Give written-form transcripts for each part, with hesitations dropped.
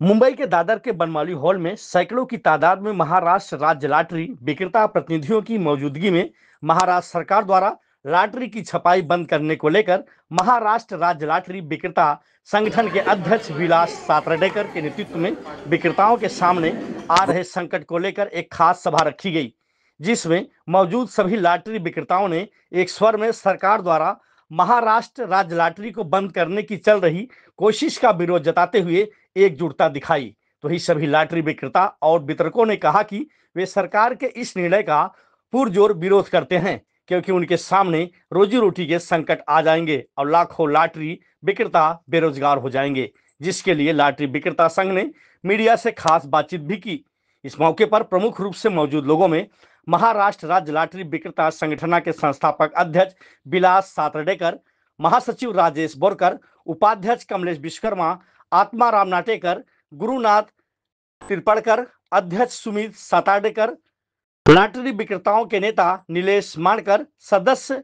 मुंबई के दादर के Banmali hall में सैकड़ों की तादाद में महाराष्ट्र राज्य लॉटरी विक्रेता प्रतिनिधियों की मौजूदगी में महाराष्ट्र सरकार द्वारा लॉटरी की छपाई बंद करने को लेकर महाराष्ट्र राज्य लॉटरी विक्रेता संगठन के अध्यक्ष विलास सातरडेकर के नेतृत्व में विक्रेताओं के सामने आ रहे संकट को लेकर एक खास सभा रखी गई, जिसमें मौजूद सभी लॉटरी विक्रेताओं ने एक स्वर में सरकार द्वारा महाराष्ट्र राज्य लॉटरी को बंद करने की चल रही कोशिश का विरोध जताते हुए एकजुटता दिखाई। तो ही सभी लॉटरी विक्रेता और वितरकों ने कहा कि वे सरकार के इस निर्णय का पुरजोर विरोध करते हैं, क्योंकि उनके सामने रोजी रोटी के संकट आ जाएंगे और लाखों लॉटरी विक्रेता बेरोजगार हो जाएंगे, जिसके लिए लॉटरी विक्रेता संघ ने मीडिया से खास बातचीत भी की। इस मौके पर प्रमुख रूप से मौजूद लोगों में महाराष्ट्र राज्य लॉटरी विक्रेता संगठन के संस्थापक अध्यक्ष विलास सातरडेकर, महासचिव राजेश बोरकर, उपाध्यक्ष कमलेश विश्वकर्मा, आत्माराम नाटेकर, गुरुनाथ तिरपड़कर, अध्यक्ष सुमित साताडेकर, लॉटरी विक्रेताओं के नेता नीलेश मानकर, सदस्य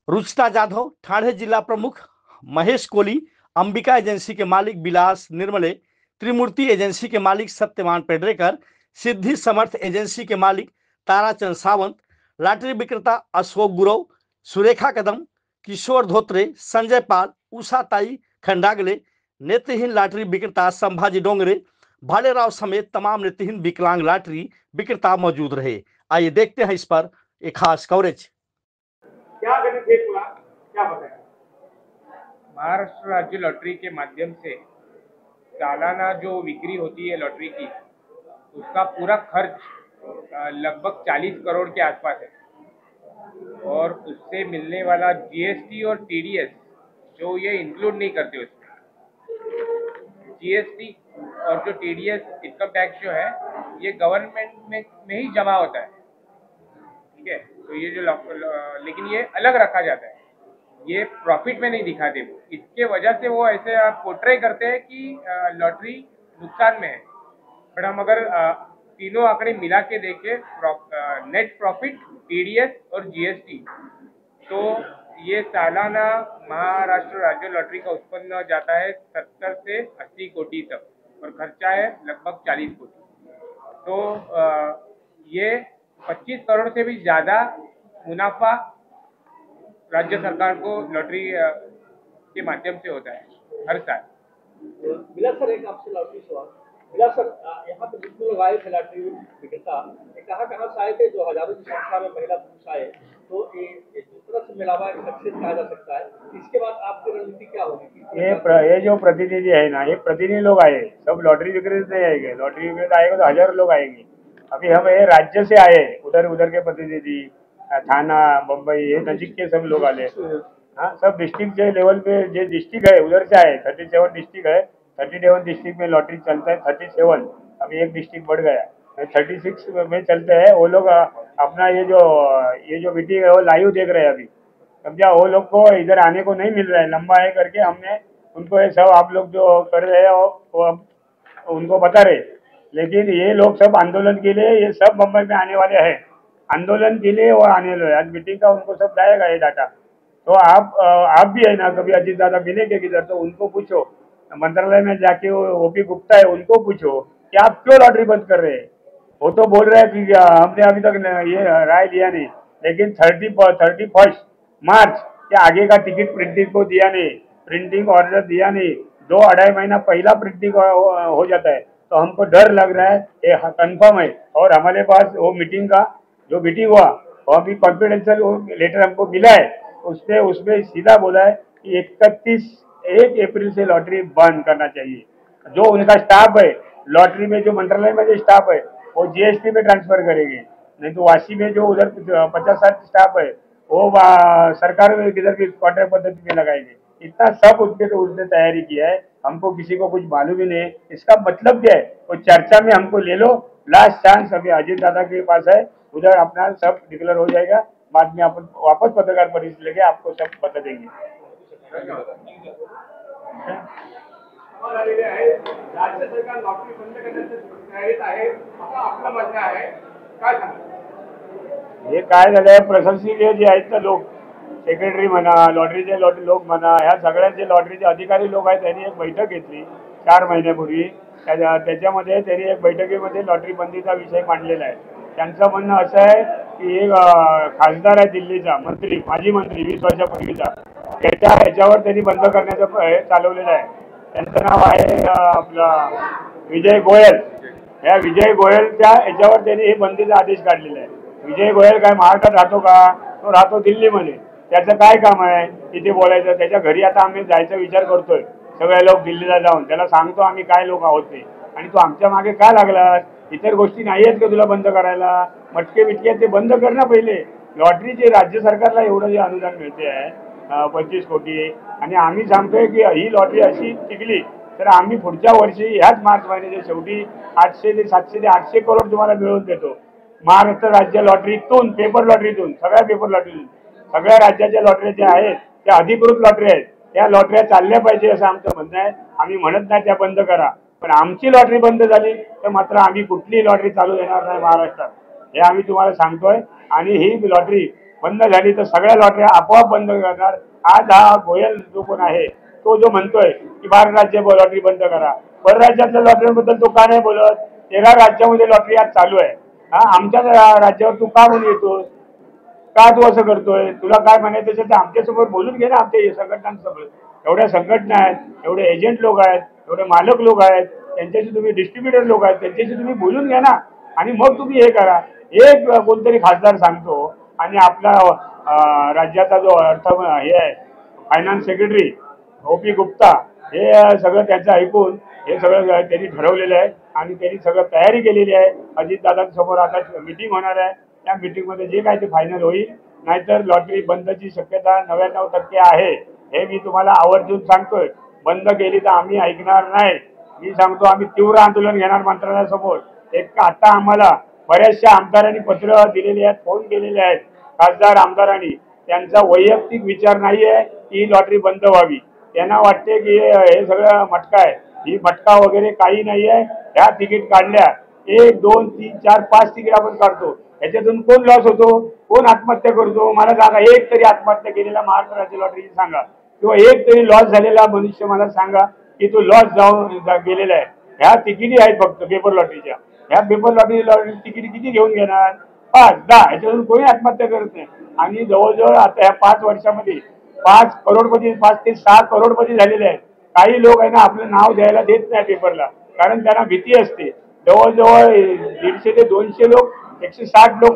रुचिता जाधव, ठाणे जिला प्रमुख महेश कोली, अंबिका एजेंसी के मालिक विलास निर्मले, त्रिमूर्ति एजेंसी के मालिक सत्यवान पेडरेकर, सिद्धि समर्थ एजेंसी के मालिक ताराचंद सावंत, लॉटरी विक्रेता अशोक गुरव, सुरेखा कदम, किशोर धोत्रे, संजय पाल, उषा ताई खंडागले, नेत्रहीन लॉटरी विक्रेता संभाजी डोंगरे, भालेराव समेत तमाम नेत्रहीन विकलांग लॉटरी विक्रेता मौजूद रहे। आइए देखते हैं इस पर एक खास कवरेज। क्या बेनिफिट हुआ, क्या बताएं? महाराष्ट्र राज्य लॉटरी के माध्यम से सालाना जो बिक्री होती है लॉटरी की, उसका पूरा खर्च लगभग 40 करोड़ के आसपास है और उससे मिलने वाला जीएसटी और टीडीएस जो ये इंक्लूड नहीं करते उसमें। जीएसटी और जो टीडीएस इनकम टैक्स जो है ये गवर्नमेंट में ही जमा होता है, ठीक है। तो ये जो लेकिन ये अलग रखा जाता है, ये प्रॉफिट में नहीं दिखाते वो। इसके वजह से वो ऐसे पोर्ट्रे करते हैं कि लॉटरी नुकसान में है, पर हम अगर तीनों आंकड़े मिला के देखें, नेट प्रॉफिट, टीडीएस और जीएसटी, तो ये सालाना महाराष्ट्र राज्य लॉटरी का उत्पन्न जाता है 70 से 80 कोटी तक और खर्चा है लगभग 40 कोटी। तो ये 25 करोड़ से भी ज़्यादा मुनाफा राज्य सरकार को लॉटरी के माध्यम से होता है हर साल। बिलास सर, एक आपसे लॉटरी सवाल। बिलास सर, यहाँ पे जितने लोग आए थे लॉटरी विक्रेता, कहाँ से आए थे? जो हजारों की संख्या में महिला पुरुष आए, तो ये दूसरा से मिलावा एक सक्सेस कहा जा सकता है। इसके बाद आपकी रणनीति क्या होगी? ये जो प्रतिनिधि है ना, ये प्रतिनिधि लोग आए, सब लॉटरी विक्रेता नहीं आएंगे। लॉटरी विक्रेता आएगा तो हजारों लोग आएंगे। अभी हम ये राज्य से आए, उधर के प्रतिनिधि, थाना, मुंबई, ये नजीक के सब लोग आए। हाँ, सब डिस्ट्रिक्ट के लेवल पे जो डिस्ट्रिक्ट है उधर से आए। 37 डिस्ट्रिक्ट है, 37 डिस्ट्रिक्ट में लॉटरी चलता है। 37 अभी एक डिस्ट्रिक्ट बढ़ गया, 36 में चलते हैं। वो लोग अपना ये जो मीटिंग है वो लाइव देख रहे हैं अभी, समझा। वो लोग को इधर आने को नहीं मिल रहा है, लंबा है करके हमने उनको ये सब आप लोग जो कर रहे हैं वो उनको बता रहे। लेकिन ये लोग सब आंदोलन के लिए, ये सब मुंबई में आने वाले हैं आंदोलन के लिए, वो आने वाले। आज मीटिंग का उनको सब जाएगा ये डाटा। तो आप भी है ना, कभी अजीत दादा मिलेंगे किधर तो उनको पूछो, मंत्रालय में जाके वो ओपी गुप्ता है उनको पूछो कि आप क्यों लॉटरी बंद कर रहे हैं। वो तो बोल रहे हैं कि हमने अभी तक ये राय लिया नहीं, लेकिन 31 मार्च के आगे का टिकट प्रिंटिंग को दिया नहीं, प्रिंटिंग ऑर्डर दिया नहीं, 2-2.5 महीना पहला प्रिंटिंग हो जाता है। तो हमको डर लग रहा है, ये कंफर्म है। और हमारे पास वो मीटिंग का जो मीटिंग हुआ वो अभी कॉन्फिडेंशियल लेटर हमको मिला है, उसमें सीधा बोला है कि 1 अप्रैल से लॉटरी बंद करना चाहिए। जो उनका स्टाफ है लॉटरी में, जो मंत्रालय में जो स्टाफ है वो जीएसटी में ट्रांसफर करेंगे, नहीं तो वाशी में जो उधर 50-60 स्टाफ है वो सरकार में किधर की कॉन्ट्रैक्ट पद्धति में लगाएंगे। इतना सब उसने तैयारी किया है, हमको किसी को कुछ मालूम ही नहीं है। इसका मतलब क्या है, वो चर्चा में हमको ले लो, लास्ट चांस अभी अजीत दादा के पास है, उधर अपना सब डिक्लेयर हो जाएगा। बाद में अपन वापस पत्रकार परिषद लेके आपको सब बता देंगे। राज्य सरकार लॉटरी बंद करण्याची तयारीत आहे असं आपलं म्हणणं आहे, काय सांगा? हे काय झालंय, प्रशासकीय जे आहेत ना लोक, सेक्रेटरी म्हणा, लॉटरीचे लोक म्हणा, ह्या सगळ्यांचे लॉटरीचे अधिकारी लोक आहेत, त्यांनी एक बैठक घेतली 4 महिन्यापूर्वी त्याच्यामध्ये त्यांनी एक बैठकीमध्ये लॉटरी बंदीचा विषय मांडलेला आहे. त्यांचं म्हणणं असं आहे की एक खासदार आहे दिल्लीचा मंत्री, माजी मंत्री 20 वर्षापूर्वीचा, ह्याच्यावर त्यांनी बंद करण्याचं हे चालवलेलं आहे. त्यांचं नाव आहे आपलं विजय गोयल. या विजय गोयलच्या याच्यावर त्यांनी हे बंदीचा आदेश काढलेला आहे. विजय गोयल काय महाराष्ट्रात राहतो का? तो राहतो दिल्लीमध्ये. त्याचं काय काम आहे तिथे बोलायचं? त्याच्या घरी आता आम्ही जायचा विचार करतोय, सगळे लोक दिल्लीला जाऊन त्याला सांगतो आम्ही काय लोक आहोत ते, आणि तू आमच्या मागे का लागलास? इतर गोष्टी नाही आहेत का तुला बंद करायला? मटके बिटके ते बंद कर ना पहिले. लॉटरीचे राज्य सरकारला एवढं जे अनुदान मिळते आहे 25 कोटी, आणि आम्ही सांगतोय की ही लॉटरी अशी टिकली तर आम्ही पुढच्या वर्षी ह्याच मार्च महिन्याच्या शेवटी 800 ते 700 ते 800 करोड तुम्हाला मिळवून देतो. महाराष्ट्र राज्य लॉटरीतून, पेपर लॉटरीतून, सगळ्या पेपर लॉटरीतून, सगळ्या राज्याच्या लॉटऱ्या ज्या आहेत त्या अधिकृत लॉटरी आहेत, त्या लॉटऱ्या चालल्या पाहिजे असं आमचं म्हणणं आहे. आम्ही म्हणत नाही त्या बंद करा, पण आमची लॉटरी बंद झाली तर मात्र आम्ही कुठलीही लॉटरी चालू देणार नाही महाराष्ट्रात, हे आम्ही तुम्हाला सांगतोय. आणि ही लॉटरी बंद झाली तर सगळ्या लॉटऱ्या आपोआप बंद करणार. आज हा गोयल जो कोण आहे तो जो म्हणतोय की 12 राज्य लॉटरी बंद करा, परराज्यातल्या लॉटरीबद्दल तो का नाही बोलत? 13 राज्यामध्ये लॉटरी आज चालू आहे. आमच्या राज्यावर तू का म्हणून येतोस? का तू असं करतोय? तुला काय म्हणायचं असेल तर आमच्यासमोर बोलून घे ना, आमच्या संघटनांसमोर. एवढ्या संघटना आहेत, एवढे एजंट लोक आहेत, एवढे मालक लोक आहेत, त्यांच्याशी तुम्ही डिस्ट्रीब्युटर लोक आहेत, त्यांच्याशी तुम्ही बोलून घ्या ना, आणि मग तुम्ही हे करा. एक कोणतरी खासदार सांगतो आणि आपला राज्याचा जो अर्थ हे आहे फायनान्स सेक्रेटरी OP गुप्ता, हे सगळं त्यांचं ऐकून हे सगळं त्यांनी ठरवलेलं आहे आणि त्यांनी सगळं तयारी केलेली आहे. अजितदादांसमोर आता मीटिंग होणार आहे, त्या मीटिंगमध्ये जे काय ते फायनल होईल. नाहीतर लॉटरी बंदची शक्यता 99% आहे, हे मी तुम्हाला आवर्जून सांगतोय. बंद केली तर आम्ही ऐकणार नाही. मी सांगतो आम्ही तीव्र आंदोलन घेणार मंत्रालयासमोर. एक आता आम्हाला बऱ्याचशा आमदारांनी पत्र दिलेली आहेत, फोन केलेले आहेत खासदार आमदारांनी. त्यांचा वैयक्तिक विचार नाहीये की ही लॉटरी बंद व्हावी. त्यांना वाटते की हे सगळं मटका आहे. ही मटका वगैरे काही नाहीये. ह्या तिकीट काढल्या 1, 2, 3, 4, 5 तिकीट आपण काढतो, याच्यातून कोण लॉस होतो? कोण आत्महत्या करतो? मला सांगा, एक तरी आत्महत्या केलेला महाराष्ट्र राज्य लॉटरीची सांगा, किंवा एक तरी लॉस झालेला मनुष्य मला सांगा की तो लॉस जाऊन गेलेला आहे. ह्या तिकिटी आहेत फक्त पेपर लॉटरीच्या. ह्या पेपर लॉटरी तिकिटी किती घेऊन घेणार? 5, 10. याच्यातून कोणी आत्महत्या करत नाही. आणि जवळजवळ आता ह्या 5 वर्षामध्ये 5 करोडपती, 5 ते 6 करोडपती झालेले आहेत. काही लोक आहे ना आपलं नाव द्यायला देत नाही पेपरला, कारण त्यांना भीती असते. जवळजवळ 150 ते 200 लोक, 160 लोक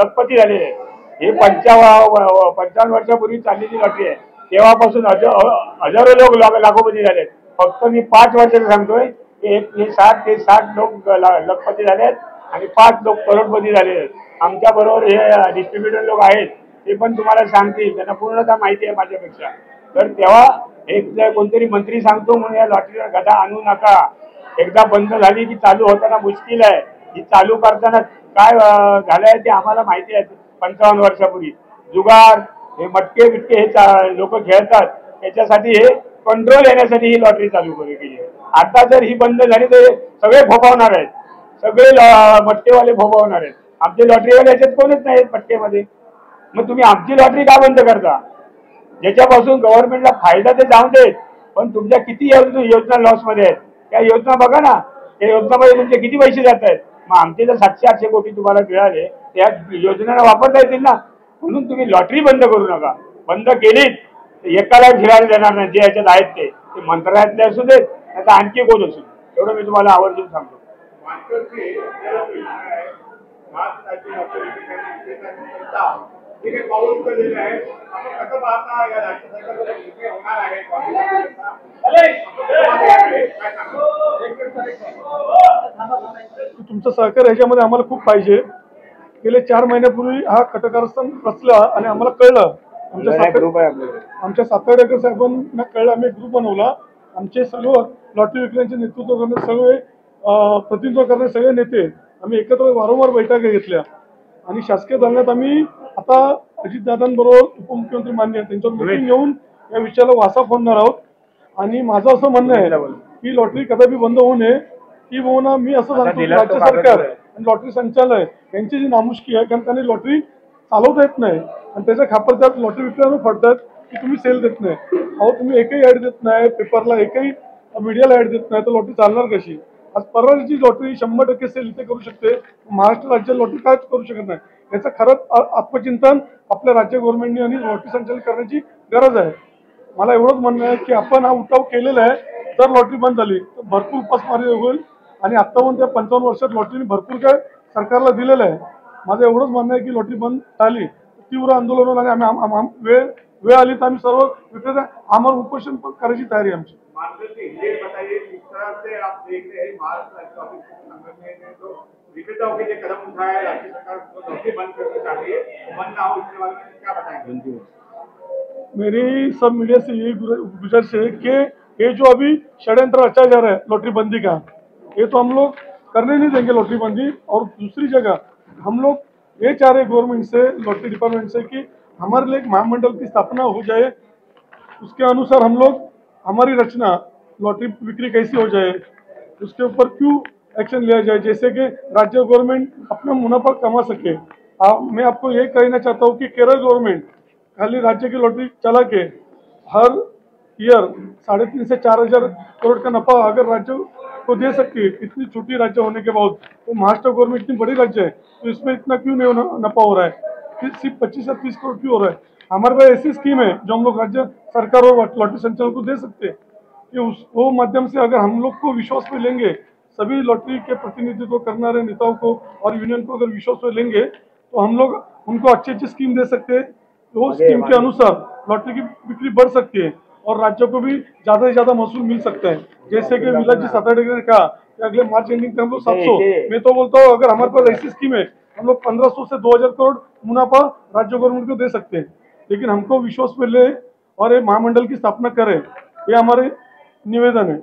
लखपती झालेले आहेत. हे 55 वर्षापूर्वी चाललेली लॉटरी आहे. तेव्हापासून हजारो लोक लाखोपती झालेत. फक्त मी 5 वर्षाचं सांगतोय की 60 ते 60 लोक लखपती झाले आहेत आणि 5 लोक करोडपती झालेले आहेत. आमच्या बरोबर हे डिस्ट्रीब्युटर लोक आहेत, ते पण तुम्हाला सांगतील, त्यांना पूर्णतः माहिती आहे माझ्यापेक्षा. तर तेव्हा एक कोणतरी मंत्री सांगतो म्हणून या लॉटरीवर गदा आणू नका. एकदा बंद झाली की चालू होताना मुश्किल आहे. ही चालू करताना काय झालंय ते आम्हाला माहिती आहे. 55 वर्षापूर्वी जुगार, हे मटके बिटके हे लोक खेळतात, त्याच्यासाठी हे कंट्रोल येण्यासाठी ही लॉटरी चालू केली. आता जर ही बंद झाली तर सगळे भोपावणार आहेत, सगळे मटकेवाले भोपावणार आहेत. आमचे लॉटरीवाले याच्यात कोणच नाही मटकेमध्ये. मग तुम्ही आमची लॉटरी का बंद करता? ज्याच्यापासून गव्हर्नमेंटला फायदा ते जाऊन देत, पण तुमच्या किती योजना लॉसमध्ये आहेत. त्या योजना बघा ना, त्या योजनामध्ये तुमचे किती पैसे जात आहेत. मग आमचे जर 700-800 कोटी तुम्हाला मिळाले, त्या योजनेला वापरता येतील ना. म्हणून तुम्ही लॉटरी बंद करू नका. बंद केलीत तर एकाला फिरायला देणार नाही. जे याच्यात आहेत ते मंत्रालयातले असू देत, आता आणखी कोण असू दे, एवढं मी तुम्हाला आवर्जून सांगतो. तुमचं सहकार्य ह्याच्यामध्ये आम्हाला खूप पाहिजे. गेले 4 महिन्यापूर्वी हा कटकारस्थान रचला आणि आम्हाला कळलं. आमच्या सातारकर साहेबांना कळलं. आम्ही ग्रुप बनवला. आमचे सर्व लॉटरी विक्रेत्यांचे नेतृत्व करणारे सगळे प्रतिनिधित्व करणारे सगळे नेते आम्ही एकत्र वारंवार बैठका घेतल्या आणि शासकीय धरण्यात आम्ही आता अजितदादांबरोबर उपमुख्यमंत्री मान्य त्यांच्यावर मीटिंग घेऊन या विषयाला वाचा फोडणार आहोत. आणि माझं असं म्हणणं आहे की लॉटरी कदापि बंद होऊ नये. ही भावना मी असं सांगतो, राज्य सरकार आणि लॉटरी संचालय यांची जी नामुष्की आहे, कारण त्यांनी लॉटरी चालवता येत नाही आणि त्याच्या खापर त्यात लॉटरी विक्रेत्यांना पडतात की तुम्ही सेल देत नाही. अहो तुम्ही एकही ॲड देत नाही पेपरला, एकही मीडियाला ऍड देत नाही तर लॉटरी चालणार कशी? आज परवाची लॉटरी 100% सेल इथे करू शकते, महाराष्ट्र राज्य लॉटरी कायच करू शकत नाही. याचं खरंच आत्मचिंतन आपल्या राज्य गव्हर्नमेंटने आणि लॉटरी संचालन करण्याची गरज आहे. मला एवढंच म्हणणं आहे की आपण हा उठाव केलेला आहे तर लॉटरी बंद झाली तर भरपूर उपासमारी होईल आणि आत्ताहून त्या 55 वर्षात लॉटरीने भरपूर काय सरकारला दिलेलं आहे. माझं एवढंच म्हणणं आहे की लॉटरी बंद झाली तीव्र आंदोलन होईल आणि आम्ही वेळ आली तर आम्ही सर्व विक्रेते आमरण उपोषण करायची तयारी आमची. बताइए किस तरह से आप देख रहे हैं महाराष्ट्र राज्य संगठन ने जो विक्रेताओं के लिए कदम उठाया है, राज्य सरकार को नौकरी बंद करना चाहती है, बंद ना हो इसके बारे में क्या बताएंगे? मेरी सब मीडिया से यही गुजारिश है कि ये जो अभी षड्यंत्र रचा जा रहा है लॉटरी बंदी का, ये तो हम लोग करने नहीं देंगे लॉटरी बंदी। और दूसरी जगह हम लोग ये चाह रहे गवर्नमेंट से, लॉटरी डिपार्टमेंट से कि हमारे लिए एक महामंडल की स्थापना हो जाए, उसके अनुसार हम लोग हमारी रचना लॉटरी बिक्री कैसी हो जाए उसके ऊपर क्यों एक्शन लिया जाए, जैसे कि राज्य गवर्नमेंट अपना मुनाफा कमा सके। मैं आपको ये कहना चाहता हूँ कि केरल गवर्नमेंट खाली राज्य की लॉटरी चला के हर ईयर 3.5 से 4,000 करोड़ का नफा अगर राज्य को दे सकती है, इतनी छोटी राज्य होने के बाद, तो महाराष्ट्र गवर्नमेंट इतनी बड़ी राज्य है तो इसमें इतना क्यों नहीं नफा हो रहा है, सिर्फ 25 या 30 करोड़ क्यों हो रहा है? हमारे पास ऐसी स्कीम है जो हम लोग राज्य सरकार और लॉटरी संचालक को दे सकते हैं कि वो माध्यम से अगर हम लोग को विश्वास में लेंगे, सभी लॉटरी के प्रतिनिधित्व करने वाले नेताओं को और यूनियन को अगर विश्वास में लेंगे तो हम लोग उनको अच्छी अच्छी स्कीम दे सकते हैं। वो स्कीम के अनुसार लॉटरी की बिक्री बढ़ सकती है और राज्यों को भी ज्यादा से ज्यादा महसूल मिल सकता है। जैसे कि विलास जी साताड़े ने कहा कि अगले मार्च एंडिंग तक हम लोग 700, मैं तो बोलता हूँ अगर हमारे पास ऐसी स्कीम है हम लोग 1500 से 2000 करोड़ मुनाफा राज्य गवर्नमेंट को दे सकते हैं। लेकिन हमको विश्वास में ले और एक महामंडल की स्थापना करें, ये हमारे निवेदन है।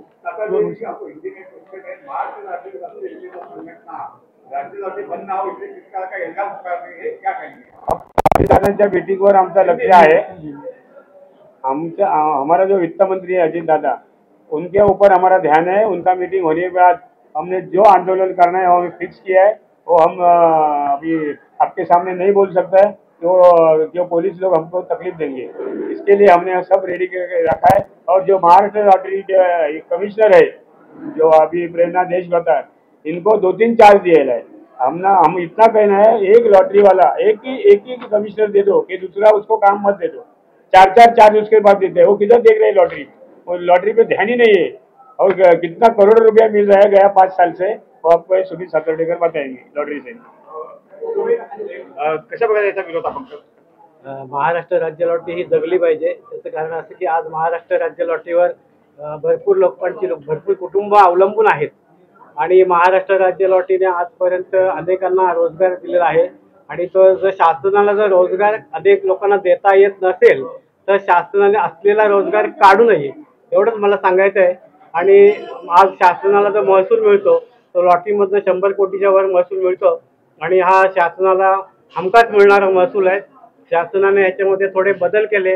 मीटिंगवर आमचं लक्ष आहे। हमारा जो वित्त मंत्री है अजीत दादा, उनके ऊपर हमारा ध्यान है। उनका मीटिंग होने के बाद हमने जो आंदोलन करना है वो फिक्स किया है, वो हम अभी आपके सामने नहीं बोल सकता है, तो जो पुलिस लोग हमको तकलीफ देंगे, इसके लिए हमने सब रेडी करके रखा है। और जो महाराष्ट्र लॉटरी के कमिश्नर है जो अभी प्रेरणा देशभक्ता, इनको 2-3 चार्ज दिए है। हम इतना कहना है, एक लॉटरी वाला एक ही कमिश्नर दे दो कि दूसरा उसको काम मत दे दो। 4-4 चार्ज उसके बाद देते हैं, वो किधर देख रहे हैं लॉटरी, वो लॉटरी पे ध्यान ही नहीं है। और कितना करोड़ रुपया मिल रहा है गया 5 साल से, वो आपको सुनील सातर्डेकर बताएंगे लॉटरी से। कशा प्रकारे याचा विरोध आपण करतो? महाराष्ट्र राज्य लॉटरी ही जगली पाहिजे। त्याचं कारण असं की आज महाराष्ट्र राज्य लॉटरीवर भरपूर भरपूर कुटुंब अवलंबून आहेत आणि महाराष्ट्र राज्य लॉटरीने आजपर्यंत अनेकांना रोजगार दिलेला आहे आणि तो जर शासनाला जर रोजगार अनेक लोकांना देता येत नसेल तर शासनाने असलेला रोजगार काढू नये, एवढंच मला सांगायचं आहे। आणि आज शासनाला जो महसूल मिळतो तो लॉटरीमधनं 100 कोटीच्या वर महसूल मिळतो आणि हा शासनाला हमखास मिळणारा महसूल आहे। शासनाने याच्यामध्ये थोडे बदल केले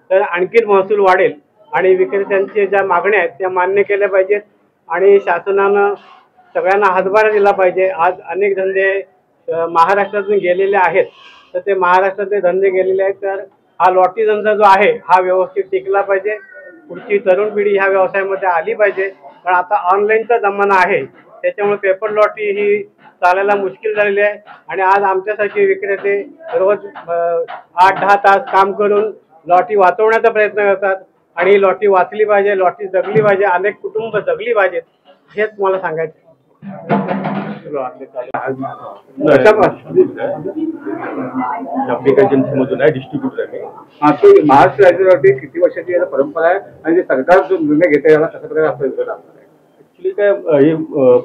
तर आणखी महसूल वाढेल आणि विक्रेत्यांच्या ज्या मागण्या आहेत त्या मान्य केल्या पाहिजेत आणि शासनानं सगळ्यांना हातभार दिला पाहिजे। आज अनेक धंदे महाराष्ट्रातून गेलेले आहेत, तर ते महाराष्ट्रातले धंदे गेलेले आहेत, तर हा लॉटरी धंदा जो आहे हा व्यवस्थित टिकला पाहिजे। पुढची तरुण पिढी ह्या व्यवसायामध्ये आली पाहिजे, कारण आता ऑनलाईनचा जमाना आहे, त्याच्यामुळे पेपर लॉटरी ही चालायला मुश्किल झालेली आहे आणि आज आमच्यासारखे विक्रेते रोज 8-10 तास काम करून लॉटरी वाचवण्याचा प्रयत्न करतात आणि ही लॉटरी वाचली पाहिजे, लॉटरी जगली पाहिजे, अनेक कुटुंब जगली पाहिजेत, हेच मला सांगायचं। जनतेमधून आहे, डिस्ट्रीब्युटर आहे। महाराष्ट्र राज्य लॉटरी किती वर्षाची याला परंपरा आहे आणि जे सरकार जो निर्णय घेते याला कशा प्रकारे आपलं विरोध आहे? ऍक्च्युली काय ही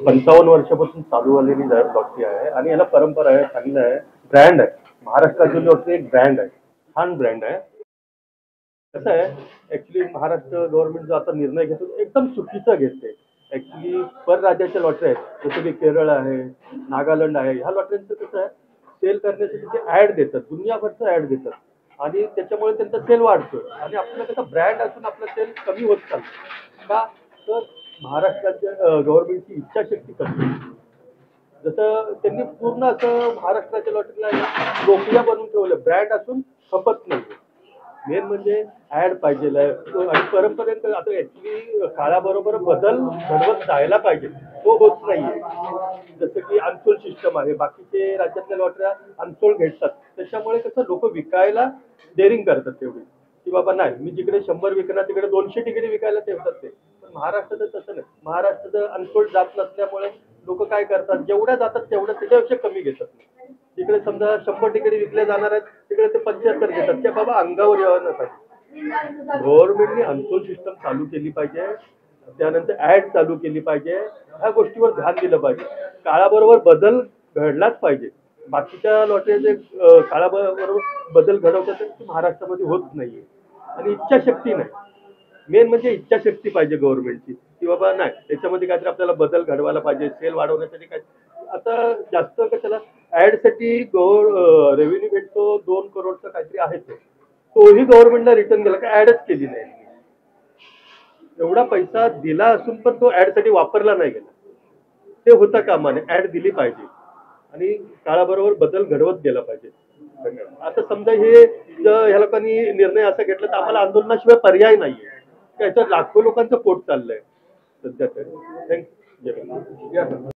55 वर्षापासून चालू आलेली लॉटरी आहे आणि याला परंपरा आहे, चांगलं आहे, ब्रँड आहे। महाराष्ट्र राज्य लॉटरी एक ब्रँड आहे, छान ब्रँड आहे। कसं आहे ऍक्च्युली महाराष्ट्र गव्हर्नमेंट जो आता निर्णय घेतो एकदम चुकीचा घेते। ऍक्च्युली पर राज्याच्या लॉटरी आहेत, जसं की केरळ आहे, नागालँड आहे, ह्या लॉटरींचं कसं आहे सेल करण्यासाठी ते ऍड देतात, दुनियाभरचं ऍड देतात आणि त्याच्यामुळे त्यांचा सेल वाढतो आणि आपल्याला कसं ब्रँड असून आपला सेल कमी होत चालतो का, तर महाराष्ट्राच्या गव्हर्नमेंटची इच्छाशक्ती कमी। जसं त्यांनी पूर्ण असं महाराष्ट्राच्या लॉटरीला लोकप्रिय बनवून ठेवलं, ब्रँड असून खपत नाही। मेन म्हणजे ऍड पाहिजे आणि परंपरेत आता ऍक्च्युली काळाबरोबर बदल घडवत जायला पाहिजे, तो होत नाहीये. जसं की अनसोल्ड सिस्टम आहे, बाकीचे राज्यातल्या लॉटऱ्या अनसोल्ड घेतात, त्याच्यामुळे कसं लोक विकायला डेअरिंग करतात तेवढी, की बाबा नाही मी जिकडे 100 विकणार तिकडे 200 तिकडे विकायला ठेवतात ते. पण महाराष्ट्रात तसं नाही, महाराष्ट्रात अनसोल्ड जात नसल्यामुळे लोक काय करतात, जेवढ्या जातात तेवढ्या त्याच्यापेक्षा कमी घेतात. तिकडे समजा 100 तिकडे विकले जाणार आहेत तिकडे ते 75 घेतात, त्या बाबा अंगावर यावं नाही पाहिजे. गव्हर्नमेंटने अनसोल्ड सिस्टम चालू केली पाहिजे, त्यानंतर ऍड चालू केली पाहिजे, ह्या गोष्टीवर ध्यान दिलं पाहिजे. काळाबरोबर बदल घडलाच पाहिजे. बाकीच्या लॉटरीचे काळाबरोबर बदल घडवतात ते महाराष्ट्रामध्ये होत नाहीये, आणि इच्छाशक्ती नाही. मेन म्हणजे इच्छाशक्ती पाहिजे गव्हर्नमेंटची, की बाबा नाही त्याच्यामध्ये काहीतरी आपल्याला बदल घडवायला पाहिजे, सेल वाढवण्यासाठी काय. आता जास्त कशाला ऍड साठी रेव्हेन्यू भेटतो 2 करोडचा काहीतरी आहे, तोही गव्हर्नमेंटला रिटर्न गेला का ऍडच केली नाही. एवढा पैसा दिला असून पण तो ऍड साठी वापरला नाही गेला, ते होता कामा नये. ऍड दिली पाहिजे आणि काळाबरोबर बदल घडवत गेला पाहिजे. आता समजा ह्या लोकांनी निर्णय असा घेतला तर आम्हाला आंदोलनाशिवाय पर्याय नाहीये. त्याच्यात लाखो लोकांचं पोट चाललंय सध्या तरी. थँक्यू.